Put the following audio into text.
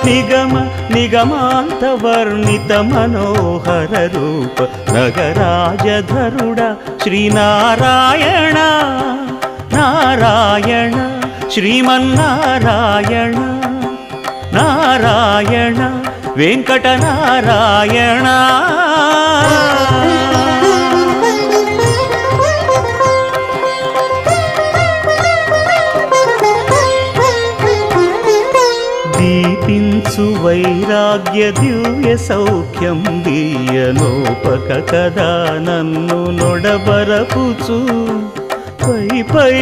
నిగమ నిగమాంత వర్ణిత మనోహర రూప నగరాజధరుడ శ్రీనారాయణ నారాయణ శ్రీమన్నారాయణ నారాయణ వెంకటనారాయణ. దీపించు వైరాగ్య దివ్య సౌఖ్యం దీయనోపక కదా నన్ను నొడబరపుచు పై పై